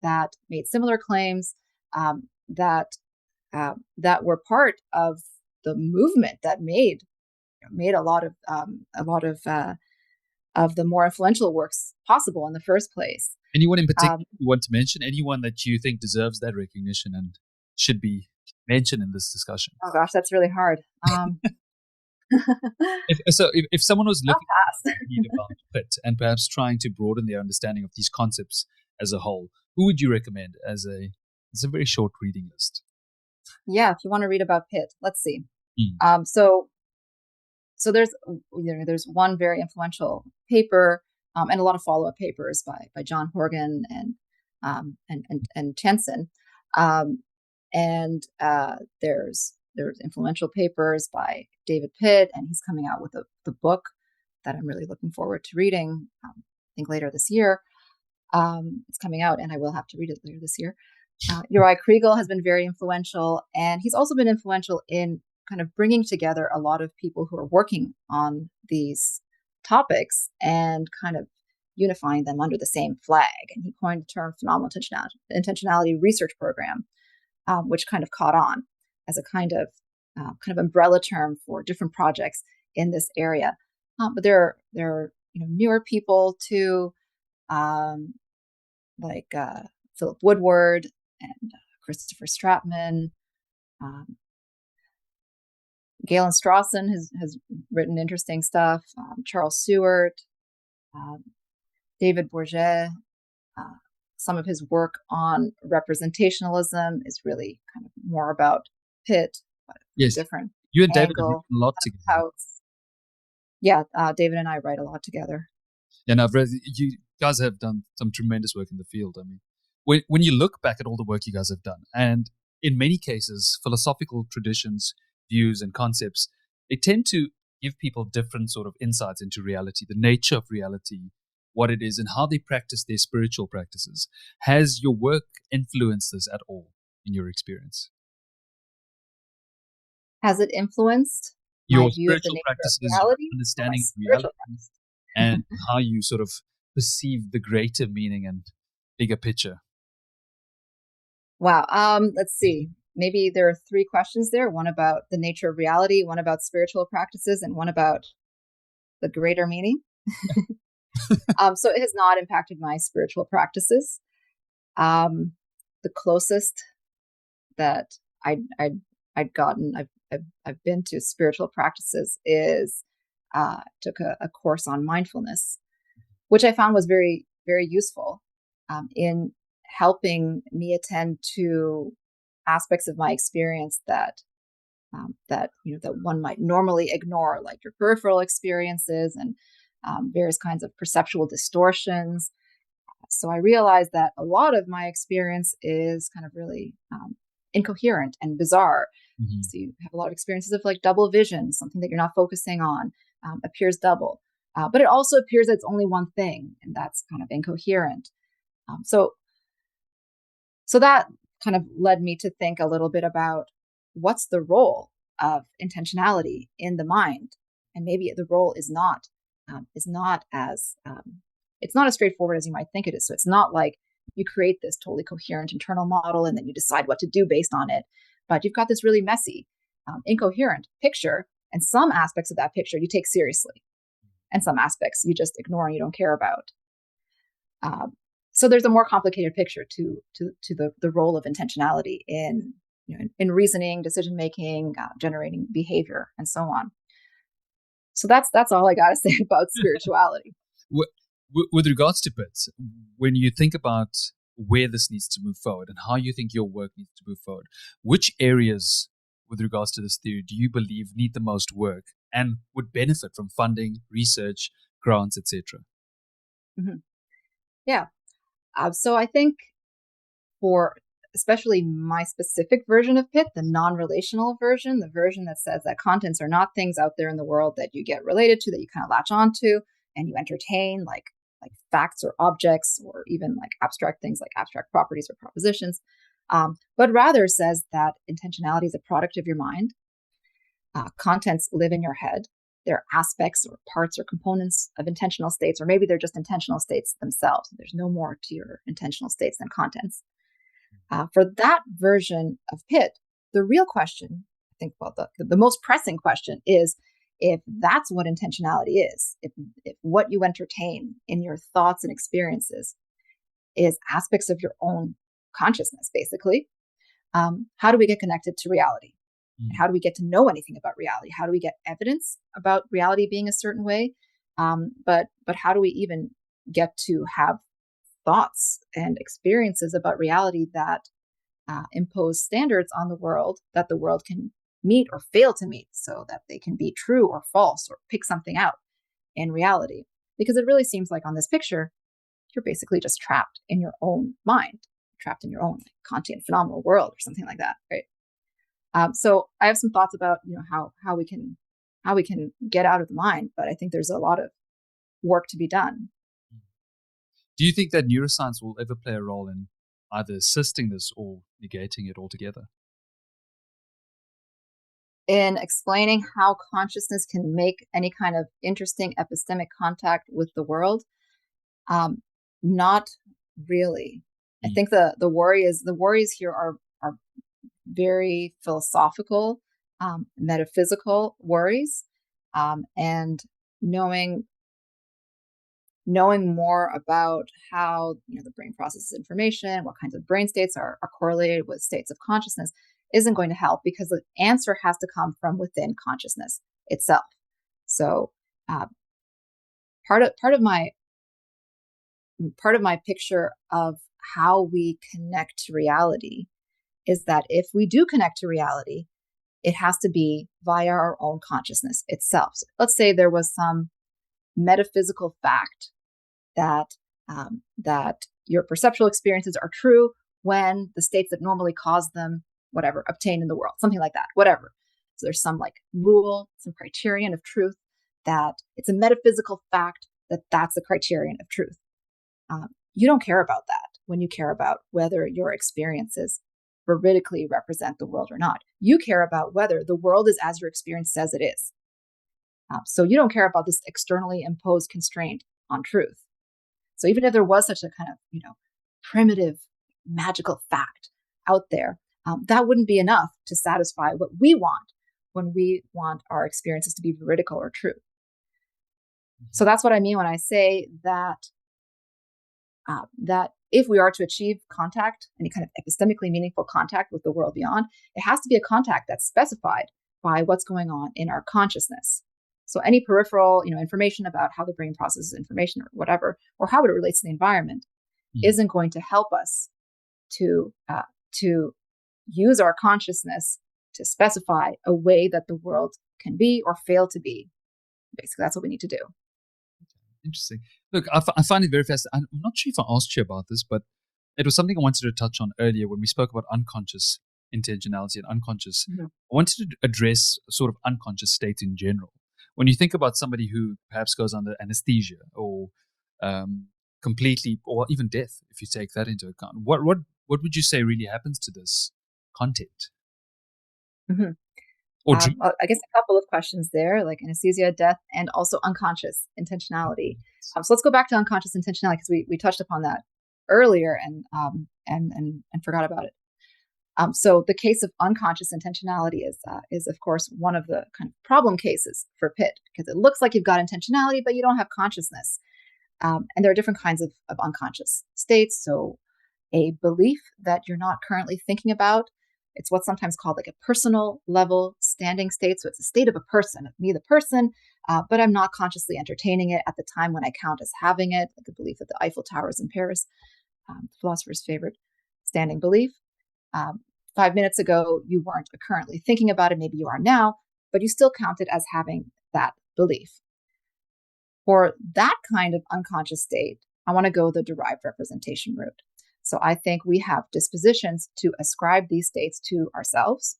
B: that made similar claims, that were part of the movement that made a lot of the more influential works possible in the first place.
A: Anyone in particular you want to mention? Anyone that you think deserves that recognition and should be mentioned in this discussion?
B: Oh gosh, that's really hard.
A: If someone was looking to read about Pitt and perhaps trying to broaden their understanding of these concepts as a whole, who would you recommend as a very short reading list?
B: Yeah, if you want to read about Pitt, let's see. So there's one very influential paper, and a lot of follow-up papers by John Horgan and Chenson, and there's influential papers by David Pitt, and he's coming out with the book that I'm really looking forward to reading. I think later this year. It's coming out, and I will have to read it later this year. Uri Kriegel has been very influential, and he's also been influential in kind of bringing together a lot of people who are working on these topics and kind of unifying them under the same flag. And he coined the term Phenomenal Intentionality Research Program, which kind of caught on as a kind of umbrella term for different projects in this area. But there are newer people too, like Philip Woodward and Christopher Stratman. Galen Strawson has written interesting stuff. Charles Seward, David Bourget. Some of his work on representationalism is really kind of more about Pitt, but different.
A: You and David have written a lot together.
B: Yeah, David and I write a lot together.
A: And I've read you guys have done some tremendous work in the field. I mean, when you look back at all the work you guys have done, and in many cases, philosophical traditions, views, and concepts, they tend to give people different sort of insights into reality, the nature of reality, what it is, and how they practice their spiritual practices. Has your work influenced this at all in your experience?
B: Has it influenced
A: your spiritual practices, your understanding of reality, and how you sort of perceive the greater meaning and bigger picture?
B: Wow. Let's see. Maybe there are 3 questions there. One about the nature of reality, one about spiritual practices, and one about the greater meaning. So it has not impacted my spiritual practices. The closest that I'd gotten, I've been to spiritual practices is took a course on mindfulness, which I found was very, very useful in helping me attend to aspects of my experience that one might normally ignore, like your peripheral experiences and various kinds of perceptual distortions. So I realized that a lot of my experience is kind of really incoherent and bizarre. Mm-hmm. So you have a lot of experiences of like double vision, something that you're not focusing on appears double, but it also appears that it's only one thing, and that's kind of incoherent. So that kind of led me to think a little bit about what's the role of intentionality in the mind, and maybe the role is not as it's not as straightforward as you might think it is. So it's not like you create this totally coherent internal model, and then you decide what to do based on it. But you've got this really messy, incoherent picture, and some aspects of that picture you take seriously, and some aspects you just ignore and you don't care about. So there's a more complicated picture to the role of intentionality in reasoning, decision making, generating behavior, and so on. So that's all I got to say about spirituality.
A: With regards to PIT, when you think about where this needs to move forward and how you think your work needs to move forward, which areas with regards to this theory do you believe need the most work and would benefit from funding, research, grants, etc.?
B: Mm-hmm. Yeah. So I think for especially my specific version of PIT, the non-relational version, the version that says that contents are not things out there in the world that you get related to, that you kind of latch onto and you entertain, like facts or objects, or even like abstract things like abstract properties or propositions, but rather says that intentionality is a product of your mind. Contents live in your head. They're aspects or parts or components of intentional states, or maybe they're just intentional states themselves. There's no more to your intentional states than contents. For that version of PIT, the real question, I think, well, the most pressing question is, if that's what intentionality is, if what you entertain in your thoughts and experiences is aspects of your own consciousness, basically, how do we get connected to reality? How do we get to know anything about reality? How do we get evidence about reality being a certain way? But how do we even get to have thoughts and experiences about reality that impose standards on the world that the world can meet or fail to meet, so that they can be true or false or pick something out in reality? Because it really seems like on this picture, you're basically just trapped in your own mind, trapped in your own Kantian phenomenal world or something like that, right? So I have some thoughts about how we can get out of the mind, but I think there's a lot of work to be done.
A: Do you think that neuroscience will ever play a role in either assisting this or negating it altogether?
B: In explaining how consciousness can make any kind of interesting epistemic contact with the world? Not really. I think the worries here are very philosophical, metaphysical worries, and knowing more about how the brain processes information, what kinds of brain states are correlated with states of consciousness, isn't going to help, because the answer has to come from within consciousness itself. So part of my picture of how we connect to reality is that if we do connect to reality, it has to be via our own consciousness itself. So let's say there was some metaphysical fact that your perceptual experiences are true when the states that normally cause them, whatever, obtain in the world, something like that, whatever. So there's some like rule, some criterion of truth, that it's a metaphysical fact that that's a criterion of truth. You don't care about that when you care about whether your experiences veridically represent the world or not. You care about whether the world is as your experience says it is. So you don't care about this externally imposed constraint on truth. So even if there was such a kind of, primitive, magical fact out there, that wouldn't be enough to satisfy what we want when we want our experiences to be veridical or true. So that's what I mean when I say that that if we are to achieve contact, any kind of epistemically meaningful contact with the world beyond, it has to be a contact that's specified by what's going on in our consciousness. So any peripheral, information about how the brain processes information or whatever, or how it relates to the environment, isn't going to help us to use our consciousness to specify a way that the world can be or fail to be. Basically, that's what we need to do.
A: Interesting. Look, I find it very fascinating. I'm not sure if I asked you about this, but it was something I wanted to touch on earlier when we spoke about unconscious intentionality and unconscious. Mm-hmm. I wanted to address sort of unconscious state in general. When you think about somebody who perhaps goes under anesthesia or completely, or even death, if you take that into account, what would you say really happens to this content?
B: Mm-hmm. I guess a couple of questions there, like anesthesia, death, and also unconscious intentionality. So let's go back to unconscious intentionality, because we touched upon that earlier and forgot about it. So the case of unconscious intentionality is of course one of the kind of problem cases for PIT, because it looks like you've got intentionality, but you don't have consciousness. And there are different kinds of unconscious states. So a belief that you're not currently thinking about, it's what's sometimes called like a personal level standing state. So it's a state of a person, of me, the person, but I'm not consciously entertaining it at the time when I count as having it, like a belief that the Eiffel Tower is in Paris, the philosopher's favorite standing belief. 5 minutes ago, you weren't currently thinking about it. Maybe you are now, but you still count it as having that belief. For that kind of unconscious state, I want to go the derived representation route. So I think we have dispositions to ascribe these states to ourselves,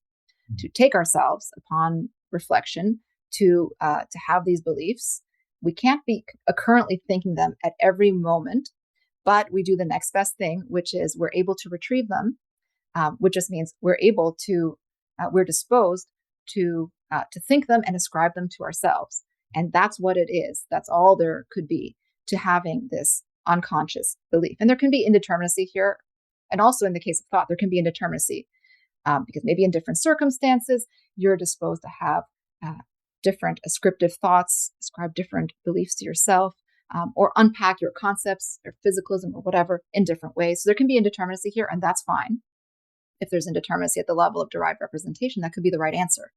B: to take ourselves upon reflection, to have these beliefs. We can't be currently thinking them at every moment, but we do the next best thing, which is we're able to retrieve them, which just means we're disposed to think them and ascribe them to ourselves. And that's what it is. That's all there could be to having this unconscious belief. And there can be indeterminacy here. And also in the case of thought, there can be indeterminacy because maybe in different circumstances, you're disposed to have different ascriptive thoughts, ascribe different beliefs to yourself, or unpack your concepts or physicalism or whatever in different ways. So there can be indeterminacy here, and that's fine. If there's indeterminacy at the level of derived representation, that could be the right answer.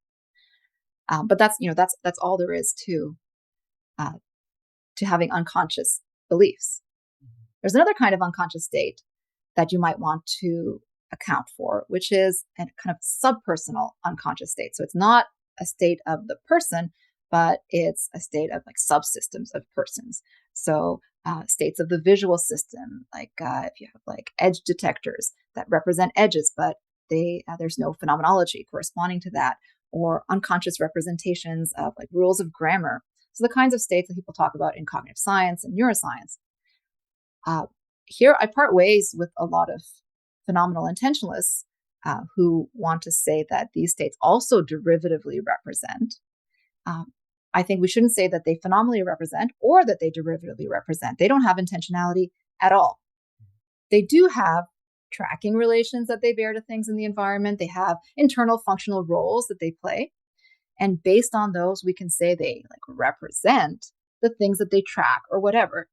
B: But that's all there is to having unconscious beliefs. There's another kind of unconscious state that you might want to account for, which is a kind of subpersonal unconscious state. So it's not a state of the person, but it's a state of like subsystems of persons. So states of the visual system, like if you have like edge detectors that represent edges, but there's no phenomenology corresponding to that, or unconscious representations of like rules of grammar. So the kinds of states that people talk about in cognitive science and neuroscience. Here, I part ways with a lot of phenomenal intentionalists who want to say that these states also derivatively represent. I think we shouldn't say that they phenomenally represent or that they derivatively represent. They don't have intentionality at all. They do have tracking relations that they bear to things in the environment. They have internal functional roles that they play. And based on those, we can say they like represent the things that they track or whatever.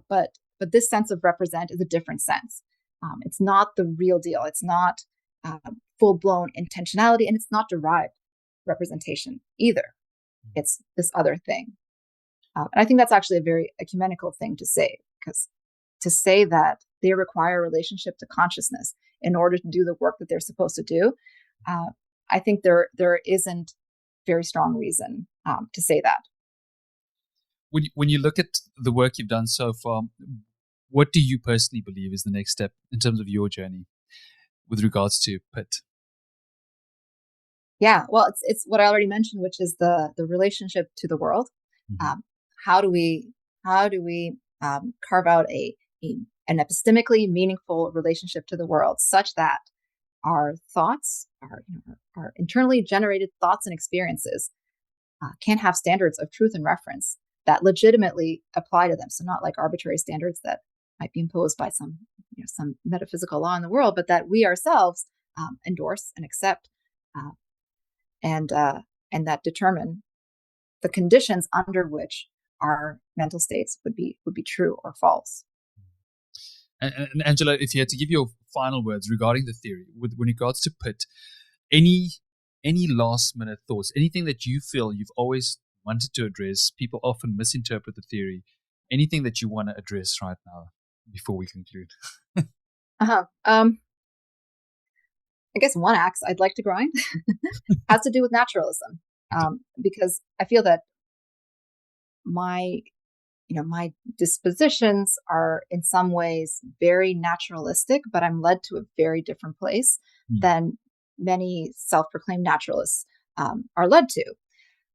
B: But this sense of represent is a different sense. It's not the real deal. It's not full-blown intentionality, and it's not derived representation either. It's this other thing. And I think that's actually a very ecumenical thing to say, because to say that they require a relationship to consciousness in order to do the work that they're supposed to do, I think there isn't very strong reason to say that.
A: When you look at the work you've done so far, what do you personally believe is the next step in terms of your journey with regards to PIT?
B: Yeah, well, it's what I already mentioned, which is the relationship to the world. Mm-hmm. How do we carve out an epistemically meaningful relationship to the world, such that our thoughts, our internally generated thoughts and experiences, can have standards of truth and reference that legitimately apply to them. So not like arbitrary standards that might be imposed by some metaphysical law in the world, but that we ourselves endorse and accept, and that determine the conditions under which our mental states would be true or false.
A: And Angela, if you had to give your final words regarding the theory, with regards to PIT, any last minute thoughts, anything that you feel you've always wanted to address? People often misinterpret the theory. Anything that you want to address right now before we conclude?
B: I guess one axe I'd like to grind has to do with naturalism, because I feel that my dispositions are in some ways very naturalistic, but I'm led to a very different place than many self-proclaimed naturalists are led to.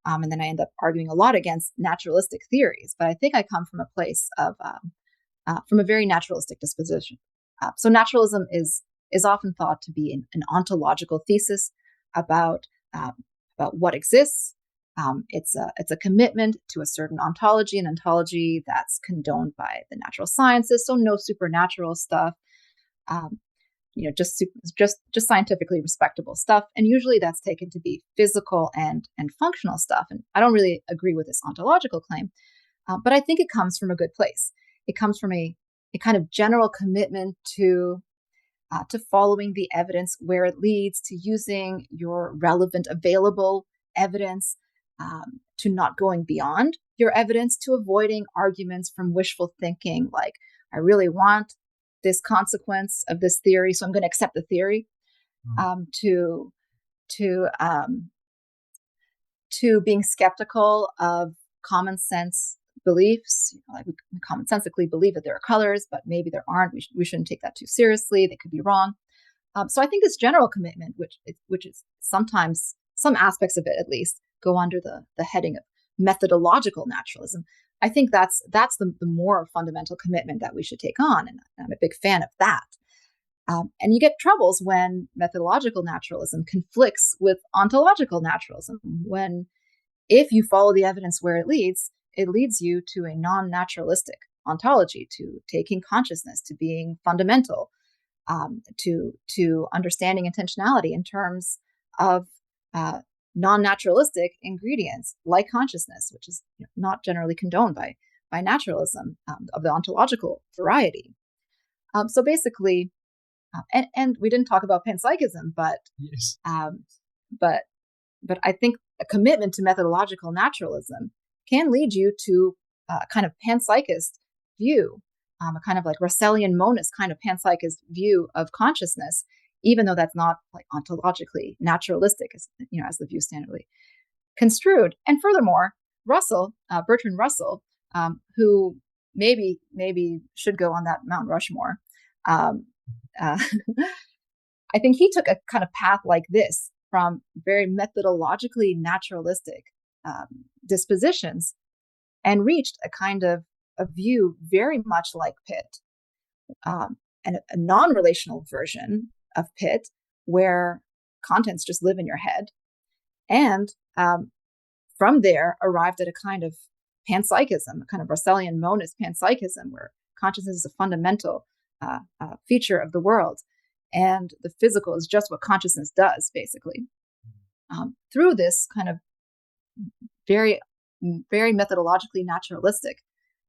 B: And then I end up arguing a lot against naturalistic theories. But I think I come from a place of from a very naturalistic disposition. So naturalism is often thought to be an ontological thesis about what exists, It's a commitment to a certain ontology, an ontology that's condoned by the natural sciences, so no supernatural stuff. Just scientifically respectable stuff, and usually that's taken to be physical and functional stuff. And I don't really agree with this ontological claim, but I think it comes from a good place. It comes from a kind of general commitment to following the evidence where it leads, to using your relevant available evidence, to not going beyond your evidence, to avoiding arguments from wishful thinking, like, I really want this consequence of this theory, so I'm going to accept the theory, to being skeptical of common sense beliefs. Like, we commonsensically believe that there are colors, but maybe there aren't. We shouldn't take that too seriously. They could be wrong. So I think this general commitment, which is sometimes, some aspects of it at least, go under the heading of methodological naturalism. I think that's the more fundamental commitment that we should take on, and I'm a big fan of that. And you get troubles when methodological naturalism conflicts with ontological naturalism. When, if you follow the evidence where it leads you to a non-naturalistic ontology, to taking consciousness, to being fundamental, to understanding intentionality in terms of non-naturalistic ingredients like consciousness, which is not generally condoned by naturalism of the ontological variety. So basically, and we didn't talk about panpsychism, but
A: yes,
B: but I think a commitment to methodological naturalism can lead you to a kind of panpsychist view, a kind of like Russellian monist kind of panpsychist view of consciousness, even though that's not like ontologically naturalistic, as the view standardly construed. And furthermore, Bertrand Russell, who maybe should go on that Mount Rushmore, I think he took a kind of path like this from very methodologically naturalistic dispositions, and reached a kind of a view very much like Pitt, and a non-relational version of Pitt, where contents just live in your head, and from there arrived at a kind of panpsychism, a kind of Russellian monist panpsychism, where consciousness is a fundamental feature of the world, and the physical is just what consciousness does, basically. Through this kind of very, very methodologically naturalistic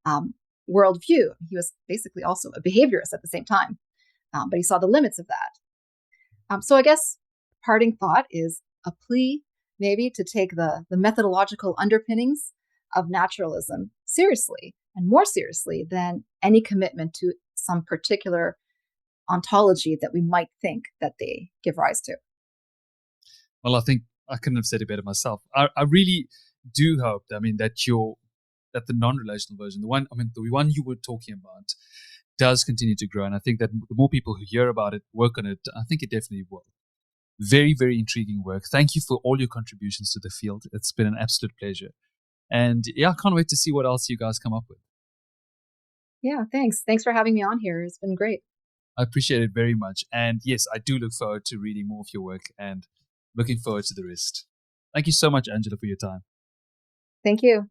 B: worldview, he was basically also a behaviorist at the same time, but he saw the limits of that. So I guess parting thought is a plea maybe to take the methodological underpinnings of naturalism seriously, and more seriously than any commitment to some particular ontology that we might think that they give rise to.
A: Well, I think I couldn't have said it better myself. I really do hope, that the non-relational version, the one you were talking about, does continue to grow. And I think that the more people who hear about it, work on it, I think it definitely will. Very, very intriguing work. Thank you for all your contributions to the field. It's been an absolute pleasure. And yeah, I can't wait to see what else you guys come up with.
B: Yeah, thanks. Thanks for having me on here. It's been great.
A: I appreciate it very much. And yes, I do look forward to reading more of your work and looking forward to the rest. Thank you so much, Angela, for your time.
B: Thank you.